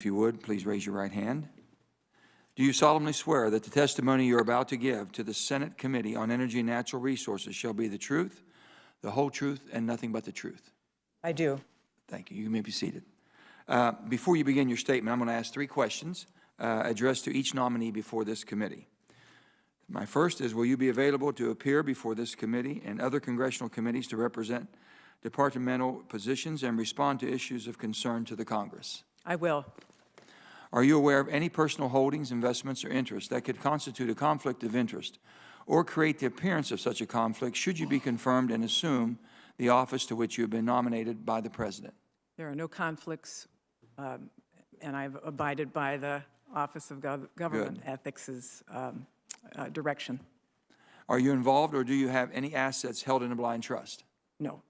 If you would, please raise your right hand. Do you solemnly swear that the testimony you're about to give to the Senate Committee on Energy and Natural Resources shall be the truth, the whole truth, and nothing but the truth? I do. Thank you. You may be seated. Before you begin your statement, I'm going to ask 3 questions addressed to each nominee before this committee. My first is, will you be available to appear before this committee and other congressional committees to represent departmental positions and respond to issues of concern to the Congress? I will. Are you aware of any personal holdings, investments, or interests that could constitute a conflict of interest or create the appearance of such a conflict should you be confirmed and assume the office to which you have been nominated by the President? There are no conflicts, and I've abided by the Office of Government Ethics' direction. Are you involved or do you have any assets held in a blind trust? No.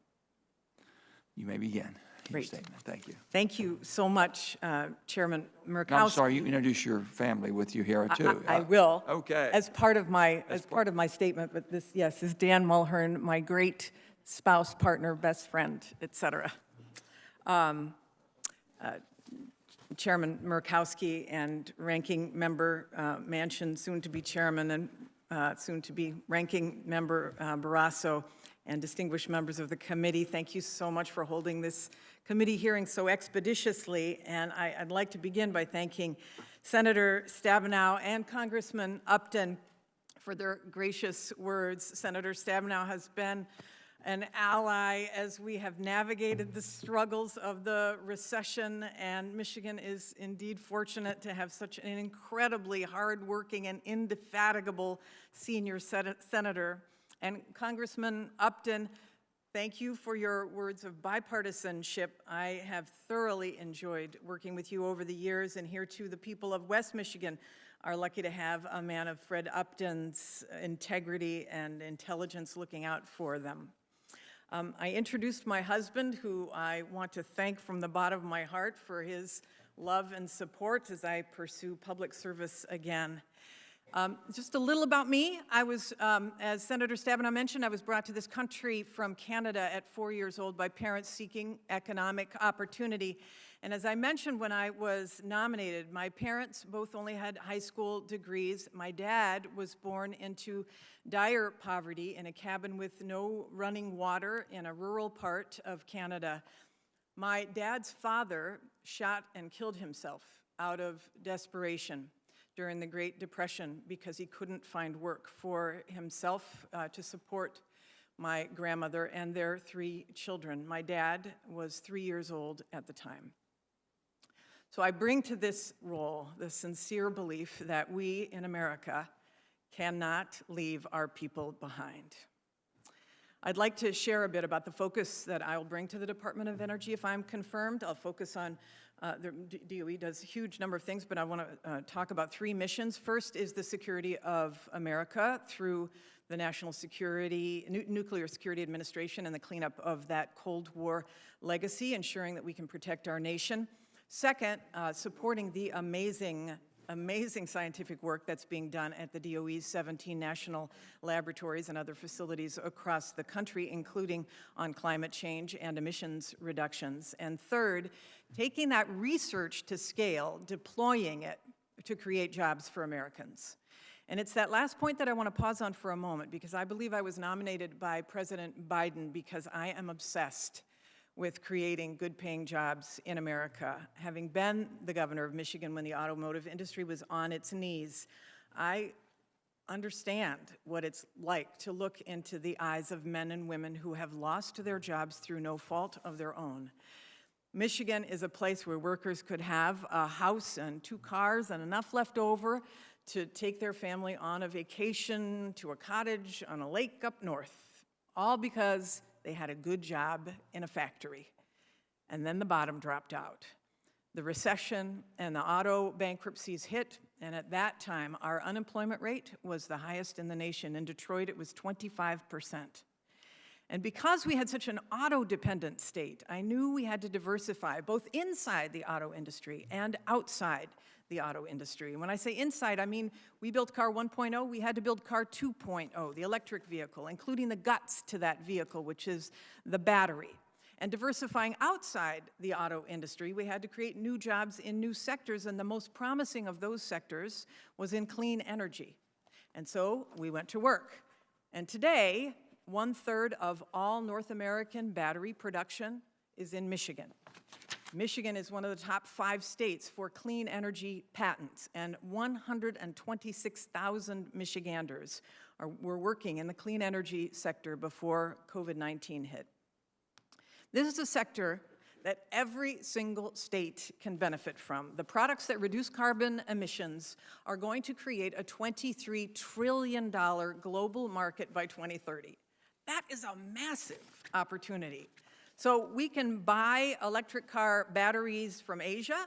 You may begin your Great. statement. Thank you. Thank you so much, Chairman Murkowski. I'm sorry, you introduce your family with you here too. I will. Okay. As part of my statement, but this, yes, is Dan Mulhern, my great spouse, partner, best friend, et cetera. Chairman Murkowski and Ranking Member Manchin, soon to be Chairman, and soon to be Ranking Member Barrasso, and distinguished members of the committee, thank you so much for holding this committee hearing so expeditiously. And I'd like to begin by thanking Senator Stabenow and Congressman Upton for their gracious words. Senator Stabenow has been an ally as we have navigated the struggles of the recession, and Michigan is indeed fortunate to have such an incredibly hardworking and indefatigable senior senator. And Congressman Upton, thank you for your words of bipartisanship. I have thoroughly enjoyed working with you over the years, and here too, the people of West Michigan are lucky to have a man of Fred Upton's integrity and intelligence looking out for them. I introduced my husband, who I want to thank from the bottom of my heart for his love and support as I pursue public service again. Just a little about me. I was, as Senator Stabenow mentioned, I was brought to this country from Canada at 4 years old by parents seeking economic opportunity. And as I mentioned when I was nominated, my parents both only had high school degrees. My dad was born into dire poverty in a cabin with no running water in a rural part of Canada. My dad's father shot and killed himself out of desperation during the Great Depression because he couldn't find work for himself to support my grandmother and their 3 children. My dad was 3 years old at the time. So I bring to this role the sincere belief that we in America cannot leave our people behind. I'd like to share a bit about the focus that I'll bring to the Department of Energy if I'm confirmed. I'll focus on the DOE does a huge number of things, but I want to talk about 3 missions. First is the security of America through the National Nuclear Security Administration and the cleanup of that Cold War legacy, ensuring that we can protect our nation. Second, supporting the amazing scientific work that's being done at the DOE's 17 national laboratories and other facilities across the country, including on climate change and emissions reductions. And third, taking that research to scale, deploying it to create jobs for Americans. And it's that last point that I want to pause on for a moment, because I believe I was nominated by President Biden because I am obsessed with creating good-paying jobs in America. Having been the governor of Michigan when the automotive industry was on its knees, I understand what it's like to look into the eyes of men and women who have lost their jobs through no fault of their own. Michigan is a place where workers could have a house and 2 cars and enough left over to take their family on a vacation to a cottage on a lake up north, all because they had a good job in a factory. And then the bottom dropped out. The recession and the auto bankruptcies hit, and at that time, our unemployment rate was the highest in the nation. In Detroit, it was 25%. And because we had such an auto-dependent state, I knew we had to diversify, both inside the auto industry and outside the auto industry. When I say inside, I mean we built car 1.0, we had to build car 2.0, the electric vehicle, including the guts to that vehicle, which is the battery. And diversifying outside the auto industry, we had to create new jobs in new sectors, and the most promising of those sectors was in clean energy. And so we went to work. And today, 1/3 of all North American battery production is in Michigan. Michigan is one of the top 5 states for clean energy patents, and 126,000 Michiganders were working in the clean energy sector before COVID-19 hit. This is a sector that every single state can benefit from. The products that reduce carbon emissions are going to create a $23 trillion global market by 2030. That is a massive opportunity. So we can buy electric car batteries from Asia,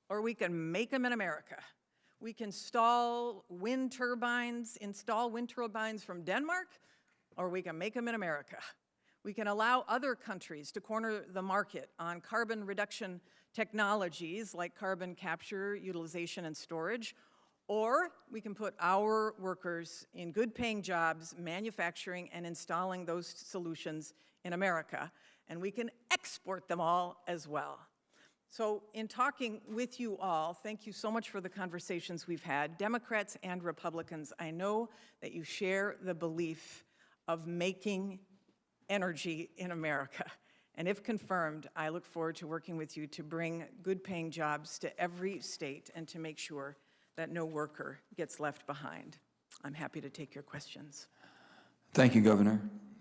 or we can make them in America. We can install wind turbines from Denmark, or we can make them in America. We can allow other countries to corner the market on carbon reduction technologies like carbon capture, utilization, and storage, or we can put our workers in good-paying jobs manufacturing and installing those solutions in America, and we can export them all as well. So in talking with you all, thank you so much for the conversations we've had. Democrats and Republicans, I know that you share the belief of making energy in America. And if confirmed, I look forward to working with you to bring good-paying jobs to every state and to make sure that no worker gets left behind. I'm happy to take your questions. Thank you, Governor.